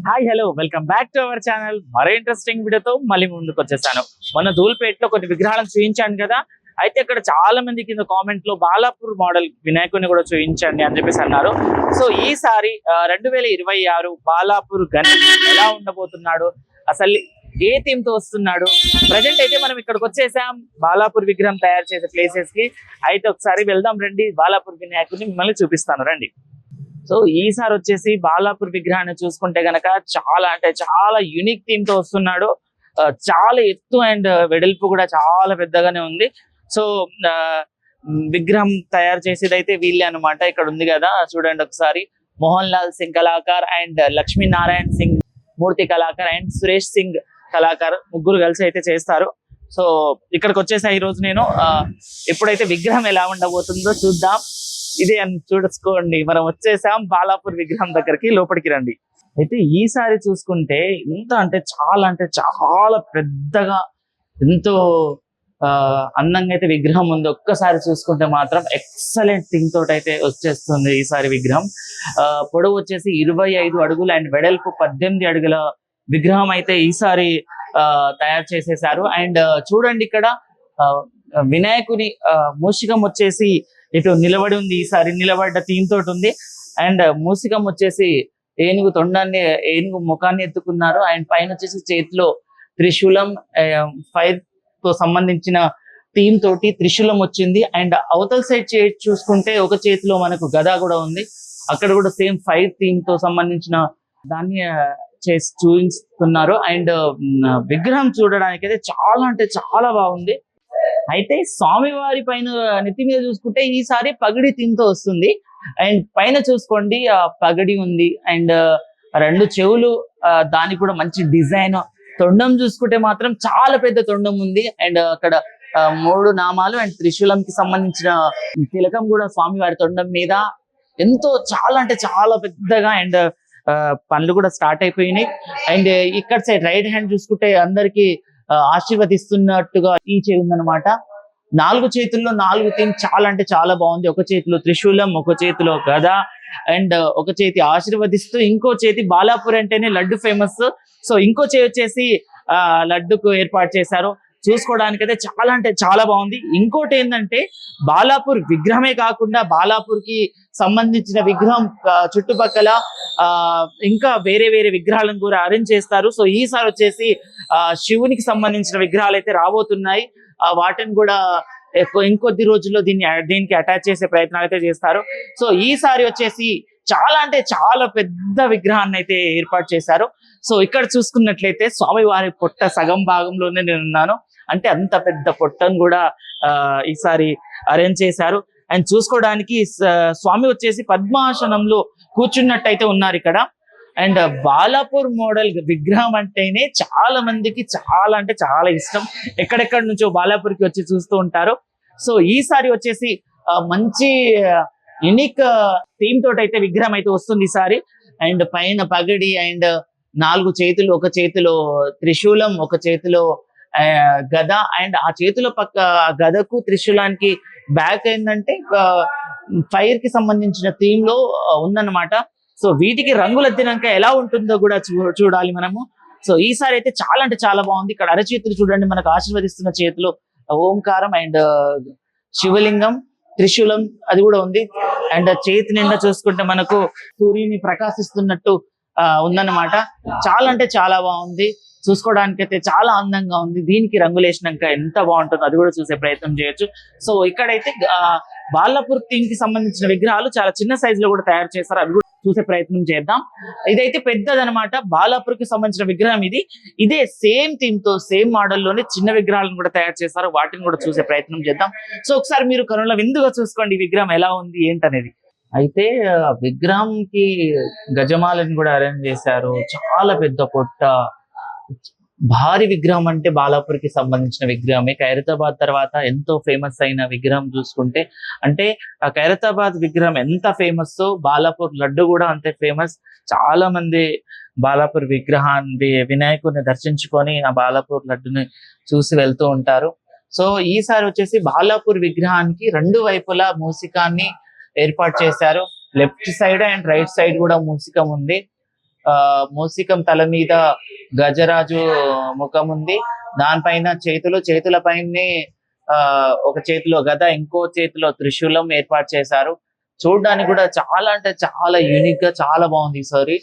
Hi hello welcome back to our channel. మరో interesting వీడియోతో మళ్ళీ ముందుకు వచ్చేసాను. మన ధూల్పేటలో కొన్ని విగ్రహాలను చూపించాను కదా. అయితే ఇక్కడ చాలా మంది కింద కామెంట్ లో బాలాపూర్ మోడల్ వినాయకుడిని కూడా చూపించండి అని చెప్పేసి అన్నారు. సో ఈసారి 2026 బాలాపూర్ గణేష్ ఎలా ఉండబోతున్నాడు, అసలు ఏ థీమ్ తో వస్తున్నాడు. ప్రజెంట్ అయితే మనం ఇక్కడికి వచ్చేసాం బాలాపూర్ విగ్రహం తయారు చేసే ప్లేసెస్ కి. అయితే ఒకసారి వెళ్దాం రండి, బాలాపూర్ వినాయకుడిని మిమ్మల్ని చూపిస్తాను రండి. సో ఈసారి వచ్చేసి బాలాపూర్ విగ్రహాన్ని చూసుకుంటే గనక చాలా అంటే చాలా యూనిక్ థీమ్ తో వస్తున్నాడు. చాలా ఎత్తు అండ్ వెడల్పు కూడా చాలా పెద్దగానే ఉంది. సో విగ్రహం తయారు చేసేది అయితే వీళ్ళే అనమాట. ఇక్కడ ఉంది కదా చూడండి ఒకసారి, Mohan Lal Singh Kalakar and Lakshmi Narayana Singh Murthy Kalakar and Suresh Singh Kalakar ముగ్గురు కలిసి అయితే చేస్తారు. సో ఇక్కడికి వచ్చేసా ఈ రోజు నేను. ఎప్పుడైతే విగ్రహం ఎలా ఉండబోతుందో చూద్దాం. ఇదే అని చూసుకోండి, మనం వచ్చేసాం బాలాపూర్ విగ్రహం దగ్గరికి. లోపలికి రండి. అయితే ఈసారి చూసుకుంటే అంటే చాలా పెద్దగా ఎంతో అందంగా అయితే విగ్రహం ఉంది. ఒక్కసారి చూసుకుంటే మాత్రం ఎక్సలెంట్ థింగ్ తోటి అయితే వచ్చేస్తుంది ఈసారి విగ్రహం. పొడవు వచ్చేసి 25 అడుగులు అండ్ వెడల్పు 18 అడుగుల విగ్రహం అయితే ఈసారి తయారు చేసేసారు. అండ్ చూడండి ఇక్కడ వినాయకుని మూషికం వచ్చేసి ఇటు నిలబడి ఉంది. ఈసారి నిలబడ్డ థీమ్ తోటి ఉంది. అండ్ మూషికం వచ్చేసి ఏనుగు ముఖాన్ని ఎత్తుకున్నారు. అండ్ పైన వచ్చేసి చేతిలో త్రిశూలం, ఫైర్ తో సంబంధించిన థీమ్ తోటి త్రిశూలం వచ్చింది. అండ్ అవతల సైడ్ చూసుకుంటే ఒక చేతిలో మనకు గద కూడా ఉంది. అక్కడ కూడా సేమ్ ఫైర్ థీమ్ తో సంబంధించిన దాన్ని చేసి చూపిస్తున్నారు. అండ్ విగ్రహం చూడడానికి అయితే చాలా బాగుంది. అయితే స్వామివారి పైన నెత్తి మీద చూసుకుంటే ఈసారి పగడి థీమ్తో వస్తుంది. అండ్ పైన చూసుకోండి పగడి ఉంది. అండ్ 2 చెవులు, దానికి కూడా మంచి డిజైన్. తొండం చూసుకుంటే మాత్రం చాలా పెద్ద తొండం ఉంది. అండ్ అక్కడ 3 నామాలు అండ్ త్రిశూలంకి సంబంధించిన తిలకం కూడా స్వామివారి తొండం మీద ఎంతో చాలా పెద్దగా. అండ్ పనులు కూడా స్టార్ట్ అయిపోయినాయి. అండ్ ఇక్కడ సైడ్ రైట్ హ్యాండ్ చూసుకుంటే అందరికి ఆశీర్వదిస్తున్నట్టుగా ఈ చేయి ఉందన్నమాట. 4 చేతుల్లో 4 థీమ్ చాలా బాగుంది. ఒక చేతిలో త్రిశూలం, ఒక చేతిలో గద, అండ్ ఒక చేతి ఆశీర్వదిస్తూ, ఇంకో చేతి బాలాపూర్ అంటేనే లడ్డు ఫేమస్. సో ఇంకో చేయి వచ్చేసి లడ్డుకు ఏర్పాటు చేశారు. చూసుకోవడానికి అయితే చాలా బాగుంది. ఇంకోటి ఏంటంటే బాలాపూర్ విగ్రహమే కాకుండా బాలాపూర్ కి సంబంధించిన విగ్రహం చుట్టుపక్కల ఇంకా వేరే విగ్రహాలను కూడా అరేంజ్ చేస్తారు. సో ఈసారి వచ్చేసి శివునికి సంబంధించిన విగ్రహాలు అయితే రాబోతున్నాయి. వాటిని కూడా ఇంకొద్ది రోజుల్లో దీనికి అటాచ్ చేసే ప్రయత్నాలు అయితే చేస్తారు. సో ఈసారి వచ్చేసి చాలా పెద్ద విగ్రహాన్ని అయితే ఏర్పాటు చేశారు. సో ఇక్కడ చూసుకున్నట్లయితే స్వామివారి పొట్ట సగం భాగంలోనే నేను ఉన్నాను. అంటే అంత పెద్ద పొట్టను కూడా ఈసారి అరేంజ్ చేశారు. అండ్ చూసుకోవడానికి స్వామి వచ్చేసి పద్మాసనంలో కూర్చున్నట్టయితే ఉన్నారు ఇక్కడ. అండ్ బాలాపూర్ మోడల్ విగ్రహం అంటేనే చాలా మందికి చాలా ఇష్టం. ఎక్కడెక్కడ నుంచో బాలాపూర్కి వచ్చి చూస్తూ ఉంటారు. సో ఈసారి వచ్చేసి మంచి యునిక్ థీమ్ తోటి అయితే విగ్రహం అయితే వస్తుంది ఈసారి. అండ్ పైన పగడి అండ్ 4 చేతులు, ఒక చేతిలో త్రిశూలం, ఒక చేతిలో గద. అండ్ ఆ చేతుల పక్క గదకు త్రిశూలానికి బ్యాక్ ఏంటంటే ఫైర్ కి సంబంధించిన థీమ్ లో ఉందన్నమాట. సో వీటికి రంగులు అద్దినాక ఎలా ఉంటుందో కూడా చూడాలి మనము. సో ఈసారి అయితే చాలా బాగుంది. ఇక్కడ అరచేతులు చూడండి, మనకు ఆశీర్వదిస్తున్న చేతులు ఓంకారం అండ్ శివలింగం, త్రిశూలం అది కూడా ఉంది. అండ్ చేతి నిండా చూసుకుంటే మనకు సూర్యుని ప్రకాశిస్తున్నట్టు ఉందన్నమాట. చాలా బాగుంది. చూసుకోవడానికి అయితే చాలా అందంగా ఉంది. దీనికి రంగులు వేసినాక ఎంత బాగుంటుందో అది కూడా చూసే ప్రయత్నం చేయొచ్చు. సో ఇక్కడైతే బాలాపూర్ థీమ్ కి సంబంధించిన విగ్రహాలు చాలా చిన్న సైజ్ లో కూడా తయారు చేస్తారు. అవి కూడా చూసే ప్రయత్నం చేద్దాం. ఇదైతే పెద్దదనమాట. బాలాపూర్ కి సంబంధించిన విగ్రహం ఇదే సేమ్ థీమ్ తో సేమ్ మోడల్ లోనే చిన్న విగ్రహాలను కూడా తయారు చేస్తారు. వాటిని కూడా చూసే ప్రయత్నం చేద్దాం. సో ఒకసారి మీరు కనుల విందుగా చూసుకోండి ఈ విగ్రహం ఎలా ఉంది ఏంటనేది. అయితే విగ్రహం కి గజమాలను కూడా అరేంజ్ చేశారు. చాలా పెద్ద పొట్ట, భారీ విగ్రహం. అంటే బాలాపూర్ కి సంబంధించిన విగ్రహమే. ఖైరతాబాద్ తర్వాత ఎంతో ఫేమస్ అయిన విగ్రహం చూసుకుంటే, అంటే ఆ ఖైరతాబాద్ విగ్రహం ఎంత ఫేమస్ బాలాపూర్ లడ్డు కూడా అంతే ఫేమస్. చాలా మంది బాలాపూర్ విగ్రహాన్ని వినాయకుడిని దర్శించుకొని ఆ బాలాపూర్ లడ్డుని చూసి వెళ్తూ ఉంటారు. సో ఈసారి వచ్చేసి బాలాపూర్ విగ్రహానికి 2 వైపులా మూసికాన్ని ఏర్పాటు చేశారు. Left side and right side కూడా మూసికం ఉంది. మూసికం తల మీద గజరాజు ముఖం ఉంది. దానిపైన చేతుల పైనే ఒక చేతిలో గద, ఇంకో చేతిలో త్రిశూలం ఏర్పాటు చేశారు. చూడడానికి కూడా చాలా అంటే చాలా యూనిక్ గా చాలా బాగుంది ఈ సారీ.